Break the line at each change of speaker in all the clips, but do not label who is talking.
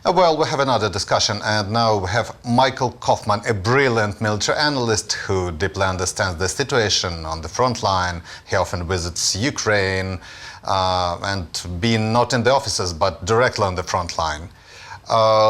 Well, we have another discussion, and now we have Michael Kofman, a brilliant military analyst who deeply understands the situation on the front line. He often visits Ukraine and being not in the offices, but directly on the front line.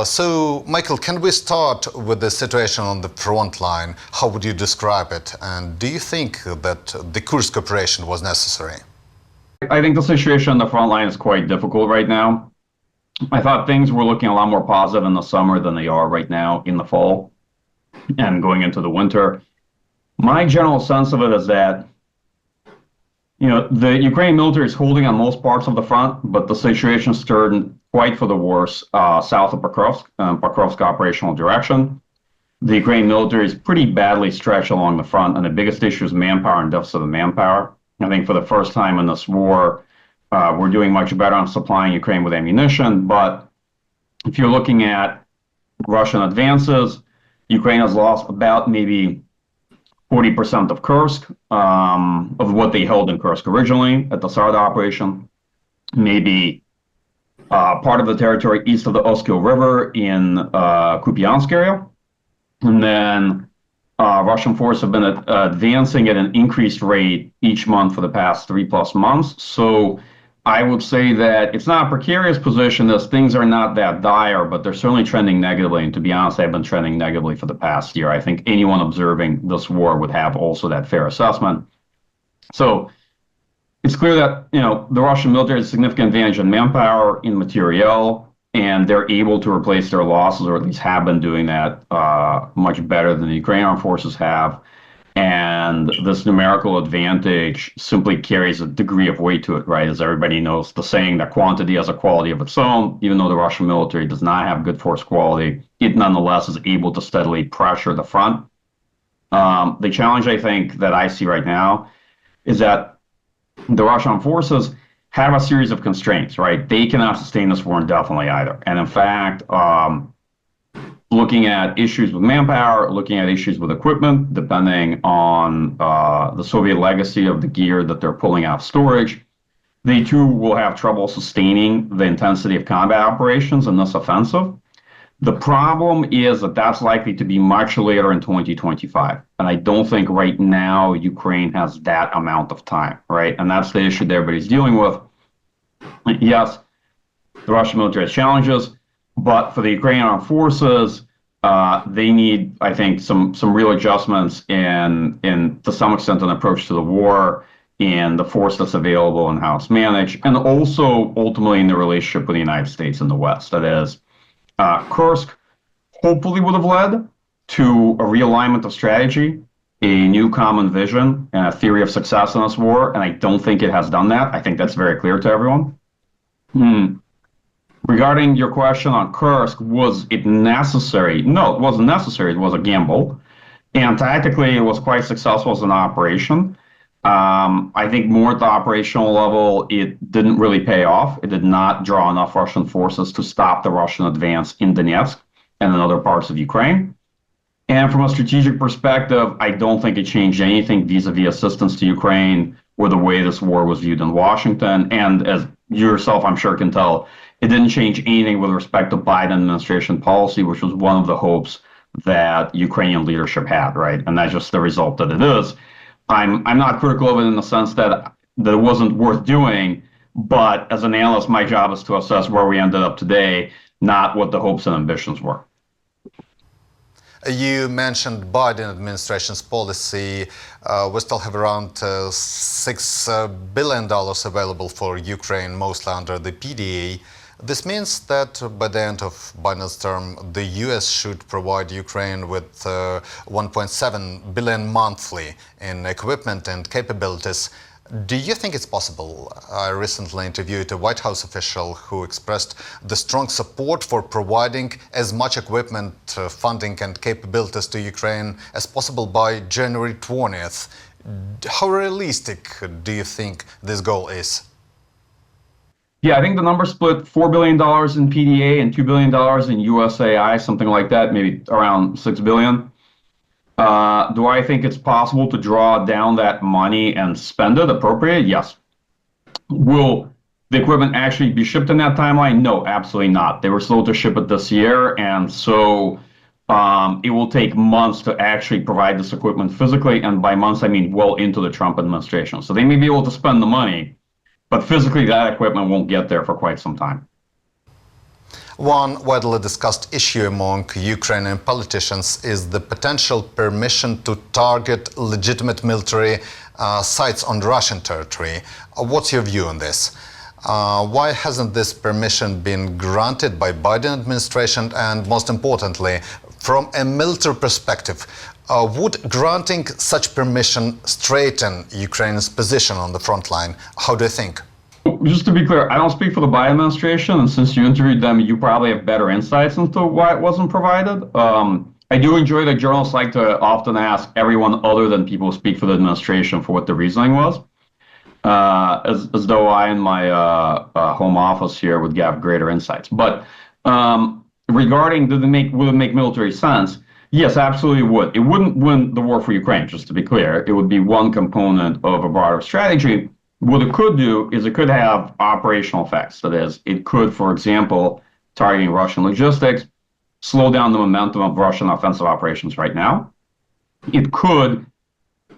So, Michael, can we start with the situation on the front line? How would you describe it? And do you think that the Kursk operation was necessary?
I think the situation on the front line is quite difficult right now. I thought things were looking a lot more positive in the summer than they are right now in the fall and going into the winter. My general sense of it is that, the Ukrainian military is holding on most parts of the front, but the situation is turned quite for the worse south of Pokrovsk operational direction. The Ukrainian military is pretty badly stretched along the front, and the biggest issue is manpower and deficit of manpower. I think for the first time in this war, we're doing much better on supplying Ukraine with ammunition, but if you're looking at Russian advances, Ukraine has lost about maybe 40% of Kursk, of what they held in Kursk originally at the start of the operation, maybe part of the territory east of the Oskil River in Kupiansk area, and then Russian forces have been advancing at an increased rate each month for the past 3+ months. So I would say that it's not a precarious position as things are not that dire, but they're certainly trending negatively. And to be honest, they've been trending negatively for the past year. I think anyone observing this war would have also that fair assessment. So it's clear that, the Russian military has a significant advantage in manpower, in materiel, and they're able to replace their losses, or at least have been doing that much better than the Ukrainian armed forces have. And this numerical advantage simply carries a degree of weight to it, right? As everybody knows, the saying that quantity has a quality of its own, even though the Russian military does not have good force quality, it nonetheless is able to steadily pressure the front. The challenge, I think, that I see right now is that the Russian forces have a series of constraints, right? They cannot sustain this war indefinitely either. And in fact, looking at issues with manpower, looking at issues with equipment, depending on the Soviet legacy of the gear that they're pulling out of storage, they too will have trouble sustaining the intensity of combat operations in this offensive. The problem is that that's likely to be much later in 2025. And I don't think right now Ukraine has that amount of time, right? And that's the issue that everybody's dealing with. Yes, the Russian military has challenges, but for the Ukrainian armed forces, they need, I think, some real adjustments in to some extent an approach to the war and the force that's available and how it's managed, and also ultimately in the relationship with the United States and the West. That is, Kursk hopefully would have led to a realignment of strategy, a new common vision, and a theory of success in this war, and I don't think it has done that. I think that's very clear to everyone. Regarding your question on Kursk, was it necessary? No, it wasn't necessary. It was a gamble. And tactically, it was quite successful as an operation. I think more at the operational level, it didn't really pay off. It did not draw enough Russian forces to stop the Russian advance in Donetsk and in other parts of Ukraine. And from a strategic perspective, I don't think it changed anything vis-a-vis assistance to Ukraine or the way this war was viewed in Washington. And as you yourself, I'm sure, can tell, it didn't change anything with respect to Biden administration policy, which was one of the hopes that Ukrainian leadership had, right? And that's just the result that it is. I'm not critical of it in the sense that it wasn't worth doing, but as an analyst, my job is to assess where we ended up today, not what the hopes and ambitions were.
You mentioned Biden administration's policy. We still have around $6 billion available for Ukraine, mostly under the PDA. This means that by the end of Biden's term, the US should provide Ukraine with $1.7 billion monthly in equipment and capabilities. Do you think it's possible? I recently interviewed a White House official who expressed the strong support for providing as much equipment, funding and capabilities to Ukraine as possible by January 20th. How realistic do you think this goal is?
Yeah, I think the number split $4 billion in PDA and $2 billion in USAI, something like that, maybe around $6 billion. Do I think it's possible to draw down that money and spend it appropriately? Yes. Will the equipment actually be shipped in that timeline? No, absolutely not. They were slow to ship it this year, and so it will take months to actually provide this equipment physically, and by months I mean well into the Trump administration. So they may be able to spend the money, but physically that equipment won't get there for quite some time.
One widely discussed issue among Ukrainian politicians is the potential permission to target legitimate military sites on Russian territory. What's your view on this? Why hasn't this permission been granted by Biden administration? And most importantly, from a military perspective, would granting such permission straighten Ukraine's position on the front line? How do you think?
Just to be clear, I don't speak for the Biden administration, and since you interviewed them, you probably have better insights into why it wasn't provided. I do enjoy that journalists like to often ask everyone other than people who speak for the administration for what the reasoning was, as though I in my home office here would have greater insights. But regarding would it make military sense? Yes, absolutely it would. It wouldn't win the war for Ukraine, just to be clear. It would be one component of a broader strategy. What it could do is it could have operational effects. That is, it could, for example, targeting Russian logistics, slow down the momentum of Russian offensive operations right now. It could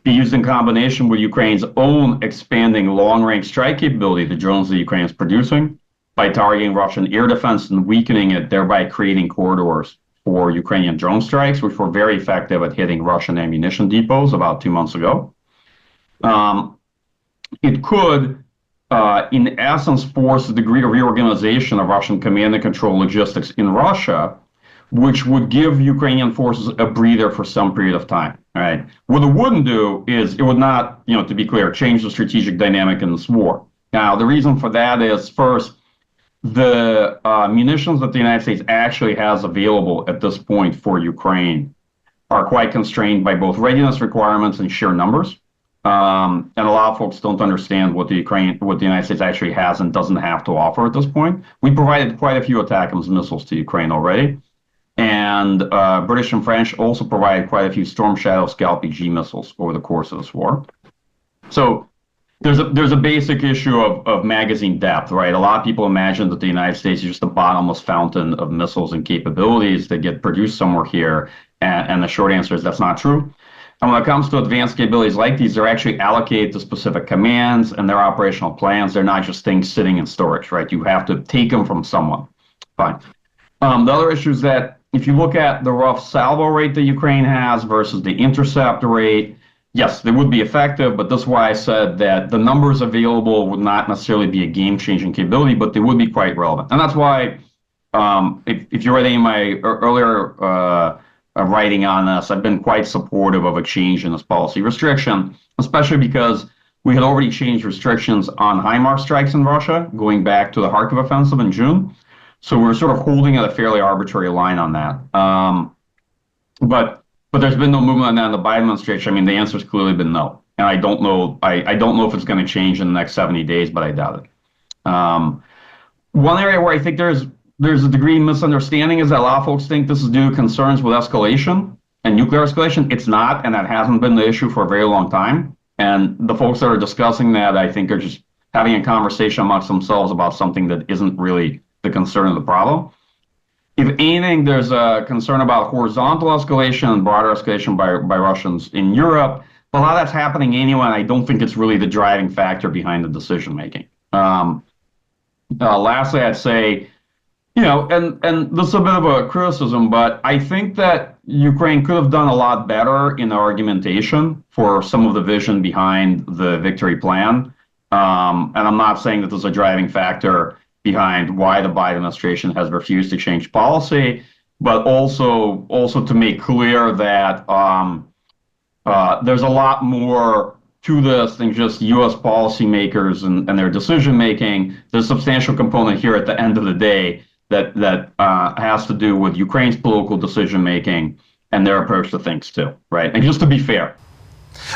be used in combination with Ukraine's own expanding long-range strike capability, the drones that Ukraine is producing, by targeting Russian air defense and weakening it, thereby creating corridors for Ukrainian drone strikes, which were very effective at hitting Russian ammunition depots about 2 months ago. It could, in essence, force a degree of reorganization of Russian command and control logistics in Russia, which would give Ukrainian forces a breather for some period of time. All right. What it wouldn't do is it would not, to be clear, change the strategic dynamic in this war. Now, the reason for that is, first, the munitions that the United States actually has available at this point for Ukraine are quite constrained by both readiness requirements and sheer numbers. And a lot of folks don't understand what the United States actually has and doesn't have to offer at this point. We provided quite a few ATACMS missiles to Ukraine already, and British and French also provided quite a few Storm Shadow Scalp EG missiles over the course of this war. So there's a basic issue of magazine depth, right? A lot of people imagine that the United States is just a bottomless fountain of missiles and capabilities that get produced somewhere here, and the short answer is that's not true. And when it comes to advanced capabilities like these, they're actually allocated to specific commands and their operational plans. They're not just things sitting in storage, right? You have to take them from someone. Fine. The other issue is that if you look at the rough salvo rate that Ukraine has versus the intercept rate, yes, they would be effective, but that's why I said that the numbers available would not necessarily be a game-changing capability, but they would be quite relevant. And that's why, if you read any of my earlier writing on this, I've been quite supportive of a change in this policy restriction, especially because we had already changed restrictions on HIMARS strikes in Russia, going back to the Kharkiv offensive in June. So we're sort of holding at a fairly arbitrary line on that. But there's been no movement on that in the Biden administration. I mean, the answer's clearly been no. And I don't know if it's going to change in the next 70 days, but I doubt it. One area where I think there's a degree of misunderstanding is that a lot of folks think this is due to concerns with escalation and nuclear escalation. It's not, and that hasn't been the issue for a very long time. And the folks that are discussing that, I think, are just having a conversation amongst themselves about something that isn't really the concern of the problem. If anything, there's a concern about horizontal escalation and broader escalation by Russians in Europe. But a lot of that's happening anyway, and I don't think it's really the driving factor behind the decision-making. Lastly, I'd say, and this is a bit of a criticism, but I think that Ukraine could have done a lot better in the argumentation for some of the vision behind the victory plan. And I'm not saying that there's a driving factor behind why the Biden administration has refused to change policy, but also to make clear that there's a lot more to this than just U.S. policymakers and their decision making. There's a substantial component here at the end of the day that has to do with Ukraine's political decision making and their approach to things too, right? And just to be fair.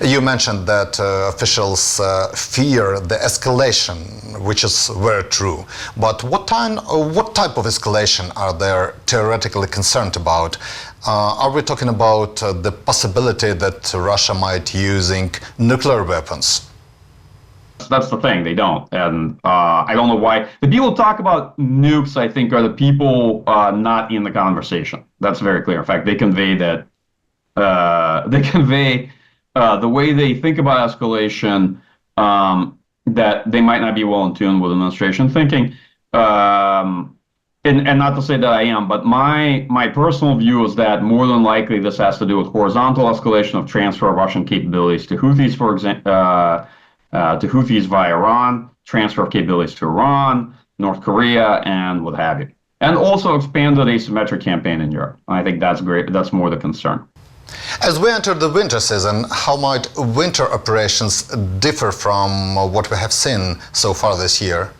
You mentioned that officials fear the escalation, which is very true. But what type of escalation are they theoretically concerned about? Are we talking about the possibility that Russia might using nuclear weapons?
That's the thing, they don't. And I don't know why. The people who talk about nukes, I think, are the people not in the conversation. That's very clear. In fact, they convey that, the way they think about escalation, that they might not be well in tune with administration thinking. And not to say that I am, but my personal view is that more than likely this has to do with horizontal escalation of transfer of Russian capabilities to Houthis, for example, to Houthis via Iran, transfer of capabilities to Iran, North Korea, and what have you. And also expanded asymmetric campaign in Europe. I think that's great. That's more the concern.
As we enter the winter season, how might winter operations differ from what we have seen so far this year?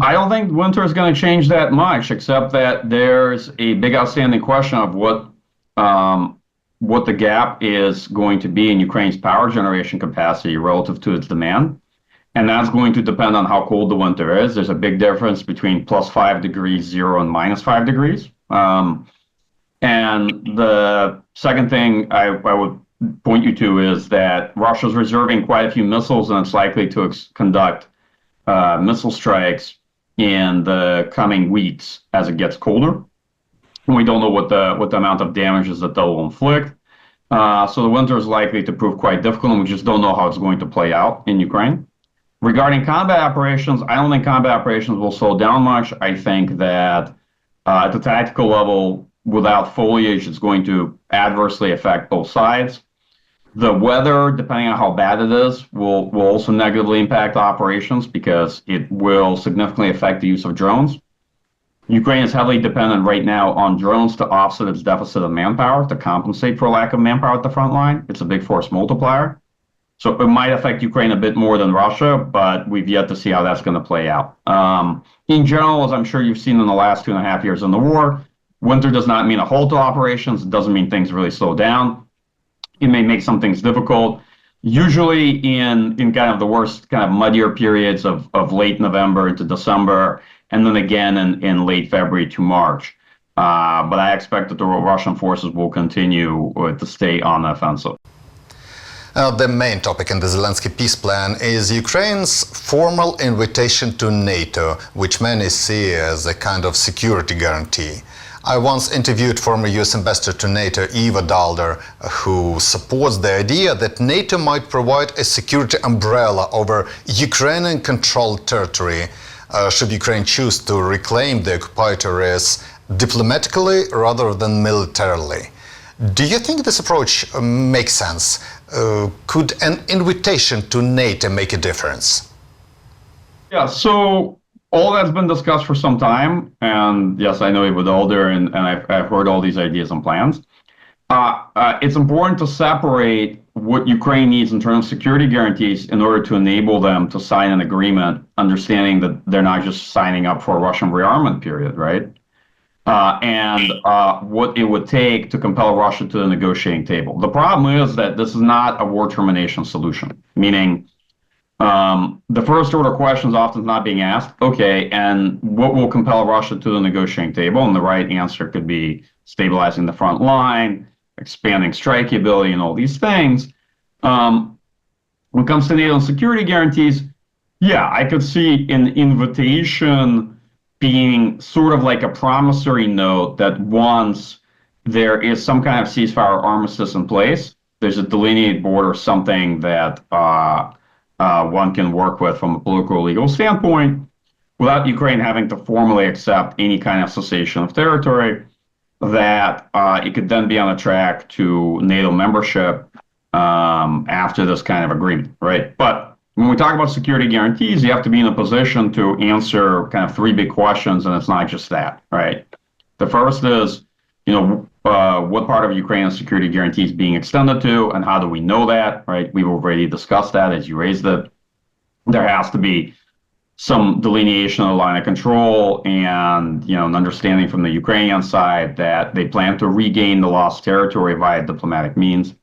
I don't think winter is going to change that much, except that there's a big outstanding question of what the gap is going to be in Ukraine's power generation capacity relative to its demand. And that's going to depend on how cold the winter is. There's a big difference between +5 degrees, 0, and -5 degrees. And the second thing I would point you to is that Russia's reserving quite a few missiles, and it's likely to conduct missile strikes in the coming weeks as it gets colder. We don't know what the amount of damages that they'll inflict. So the winter is likely to prove quite difficult, and we just don't know how it's going to play out in Ukraine. Regarding combat operations, I don't think combat operations will slow down much. I think that at the tactical level, without foliage, it's going to adversely affect both sides. The weather, depending on how bad it is, will also negatively impact operations because it will significantly affect the use of drones. Ukraine is heavily dependent right now on drones to offset its deficit of manpower, to compensate for lack of manpower at the front line. It's a big force multiplier. So it might affect Ukraine a bit more than Russia, but we've yet to see how that's going to play out. In general, as I'm sure you've seen in the last 2.5 years in the war, winter does not mean a halt to operations. It doesn't mean things really slow down. It may make some things difficult. Usually in kind of the worst, kind of muddier periods of late November into December, and then again in late February to March. But I expect that the Russian forces will continue to stay on the offensive.
The main topic in the Zelensky peace plan is Ukraine's formal invitation to NATO, which many see as a kind of security guarantee. I once interviewed former US ambassador to NATO, Eva Dalder, who supports the idea that NATO might provide a security umbrella over Ukrainian-controlled territory should Ukraine choose to reclaim the occupied areas diplomatically rather than militarily. Do you think this approach makes sense? Could an invitation to NATO make a difference?
Yeah, so all that's been discussed for some time, and yes, I know it with Alder, and I've heard all these ideas and plans. It's important to separate what Ukraine needs in terms of security guarantees in order to enable them to sign an agreement, understanding that they're not just signing up for a Russian rearmament period, right? And what it would take to compel Russia to the negotiating table. The problem is that this is not a war termination solution, meaning the first order question is often not being asked, okay, and what will compel Russia to the negotiating table? And the right answer could be stabilizing the front line, expanding strike ability, and all these things. When it comes to NATO and security guarantees, yeah, I could see an invitation being sort of like a promissory note that once there is some kind of ceasefire armistice in place, there's a delineated border, something that one can work with from a political legal standpoint without Ukraine having to formally accept any kind of cessation of territory, that it could then be on a track to NATO membership after this kind of agreement, right? But when we talk about security guarantees, you have to be in a position to answer kind of three big questions, and it's not just that, right? The first is, what part of Ukraine's security guarantee is being extended to, and how do we know that, right? We've already discussed that as you raised it. There has to be some delineation of the line of control and, an understanding from the Ukrainian side that they plan to regain the lost territory via diplomatic means.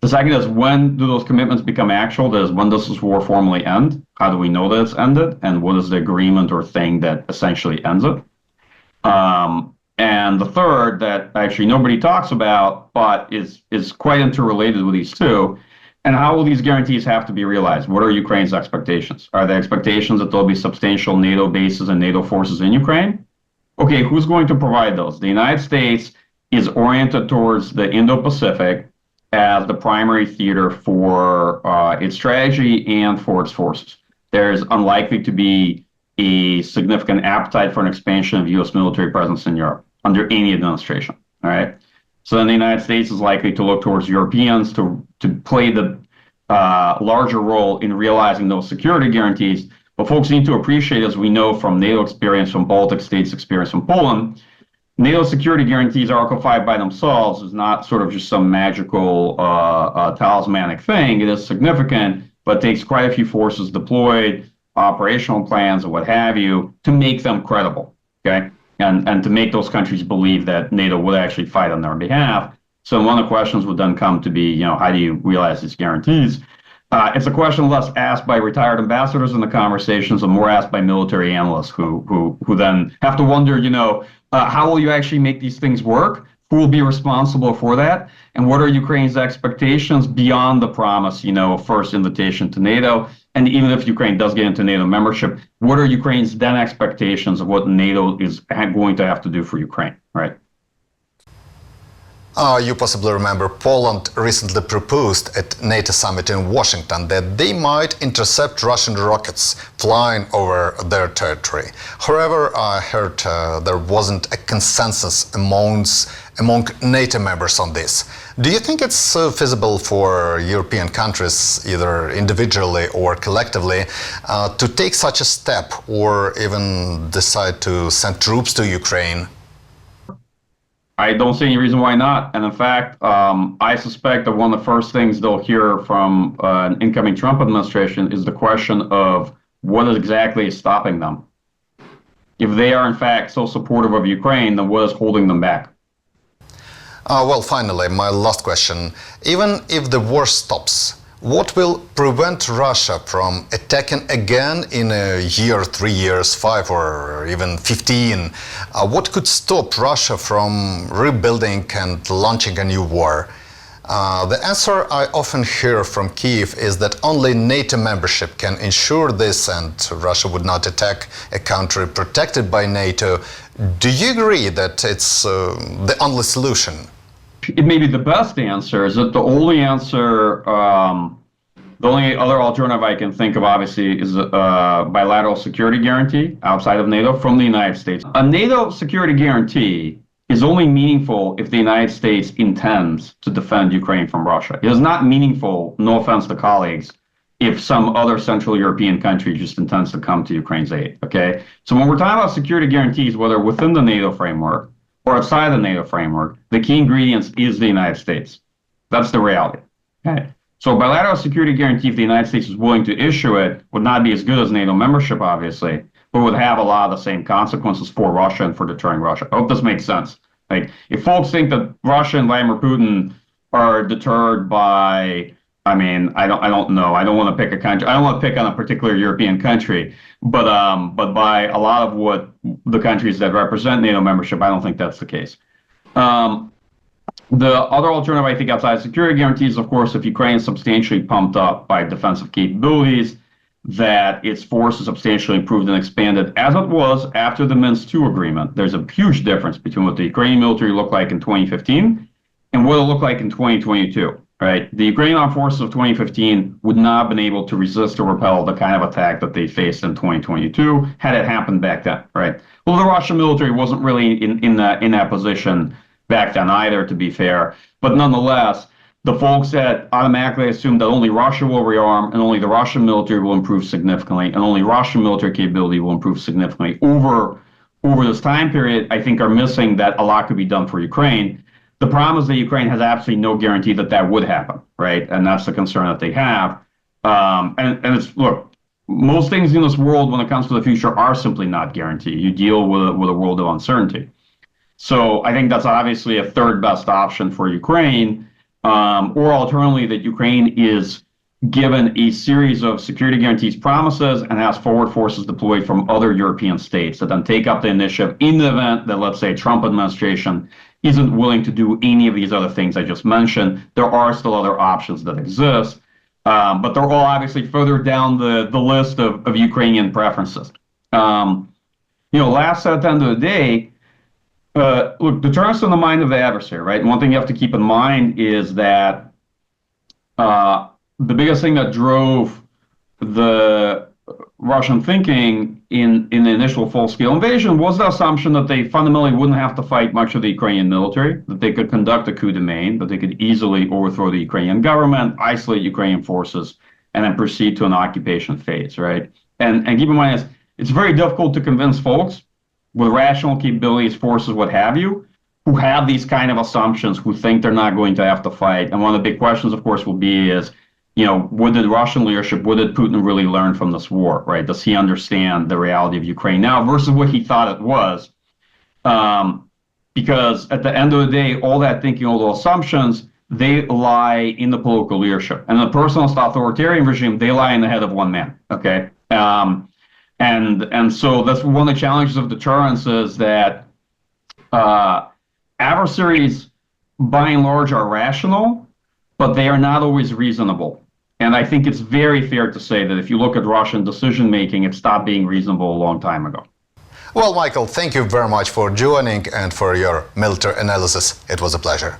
The second is, when do those commitments become actual? That is, when does this war formally end? How do we know that it's ended? And what is the agreement or thing that essentially ends it? And the third that actually nobody talks about, but is quite interrelated with these two, And how will these guarantees have to be realized? What are Ukraine's expectations? Are the expectations that there'll be substantial NATO bases and NATO forces in Ukraine? Okay, who's going to provide those? The United States is oriented towards the Indo-Pacific as the primary theater for its strategy and for its forces. There's unlikely to be a significant appetite for an expansion of U.S. military presence in Europe under any administration. All right. So then the United States is likely to look towards Europeans to play the larger role in realizing those security guarantees. But folks need to appreciate, as we know from NATO experience, from Baltic states experience, from Poland, NATO security guarantees, Article 5 by themselves, is not sort of just some magical talismanic thing. It is significant, but takes quite a few forces deployed, operational plans, and what have you, to make them credible, okay? And to make those countries believe that NATO would actually fight on their behalf. So one of the questions would then come to be, how do you realize these guarantees? It's a question less asked by retired ambassadors in the conversations and more asked by military analysts who then have to wonder, how will you actually make these things work? Who will be responsible for that? And what are Ukraine's expectations beyond the promise, of first invitation to NATO? And even if Ukraine does get into NATO membership, what are Ukraine's then expectations of what NATO is going to have to do for Ukraine, right?
You possibly remember Poland recently proposed at NATO summit in Washington that they might intercept Russian rockets flying over their territory. However, I heard there wasn't a consensus among NATO members on this. Do you think it's feasible for European countries, either individually or collectively, to take such a step or even decide to send troops to Ukraine?
I don't see any reason why not. And in fact, I suspect that one of the first things they'll hear from an incoming Trump administration is the question of what exactly is stopping them. If they are in fact so supportive of Ukraine, then what is holding them back?
Well, finally, my last question. Even if the war stops, what will prevent Russia from attacking again in a year, 3 years, 5 or even 15? What could stop Russia from rebuilding and launching a new war? The answer I often hear from Kyiv is that only NATO membership can ensure this, and Russia would not attack a country protected by NATO. Do you agree that it's the only solution?
It may be the best answer. Is that the only answer? The only other alternative I can think of, obviously, is a bilateral security guarantee outside of NATO from the United States. A NATO security guarantee is only meaningful if the United States intends to defend Ukraine from Russia. It is not meaningful, no offense to colleagues, if some other Central European country just intends to come to Ukraine's aid, okay? So when we're talking about security guarantees, whether within the NATO framework or outside the NATO framework, the key ingredients is the United States. That's the reality, okay? So a bilateral security guarantee, if the United States is willing to issue it, would not be as good as NATO membership, obviously, but would have a lot of the same consequences for Russia and for deterring Russia. I hope this makes sense. Like, if folks think that Russia and Vladimir Putin are deterred by, I don't know. I don't want to pick a country. I don't want to pick on a particular European country, but by a lot of what the countries that represent NATO membership, I don't think that's the case. The other alternative, I think, outside security guarantees, of course, if Ukraine is substantially pumped up by defensive capabilities, that its force is substantially improved and expanded, as it was after the Minsk II agreement. There's a huge difference between what the Ukrainian military looked like in 2015 and what it looked like in 2022, right? The Ukrainian armed forces of 2015 would not have been able to resist or repel the kind of attack that they faced in 2022 had it happened back then, right? Well, the Russian military wasn't really in that position back then either, to be fair. But nonetheless, the folks that automatically assume that only Russia will rearm and only the Russian military will improve significantly and only Russian military capability will improve significantly over this time period, I think are missing that a lot could be done for Ukraine. The problem is that Ukraine has absolutely no guarantee that that would happen, right? And that's the concern that they have. And it's, look, most things in this world when it comes to the future are simply not guaranteed. You deal with a world of uncertainty. So I think that's obviously a third best option for Ukraine, or alternatively that Ukraine is given a series of security guarantees promises and has forward forces deployed from other European states that then take up the initiative in the event that, let's say, Trump administration isn't willing to do any of these other things I just mentioned. There are still other options that exist. But they're all obviously further down the list of Ukrainian preferences. Last at the end of the day, look, deterrence in the mind of the adversary, right? And one thing you have to keep in mind is that the biggest thing that drove the Russian thinking in the initial full-scale invasion was the assumption that they fundamentally wouldn't have to fight much of the Ukrainian military, that they could conduct a coup de main, that they could easily overthrow the Ukrainian government, isolate Ukrainian forces, and then proceed to an occupation phase, right? And keep in mind, it's very difficult to convince folks with rational capabilities, forces, what have you, who have these kind of assumptions, who think they're not going to have to fight. And one of the big questions, of course, will be is, what did Russian leadership, what did Putin really learn from this war, right? Does he understand the reality of Ukraine now versus what he thought it was? Because at the end of the day, all that thinking, all those assumptions, they lie in the political leadership. And in the personalist authoritarian regime, they lie in the head of one man, okay? And so that's one of the challenges of deterrence is that adversaries, by and large, are rational, but they are not always reasonable. And I think it's very fair to say that if you look at Russian decision-making, it stopped being reasonable a long time ago.
Well, Michael, thank you very much for joining and for your military analysis. It was a pleasure.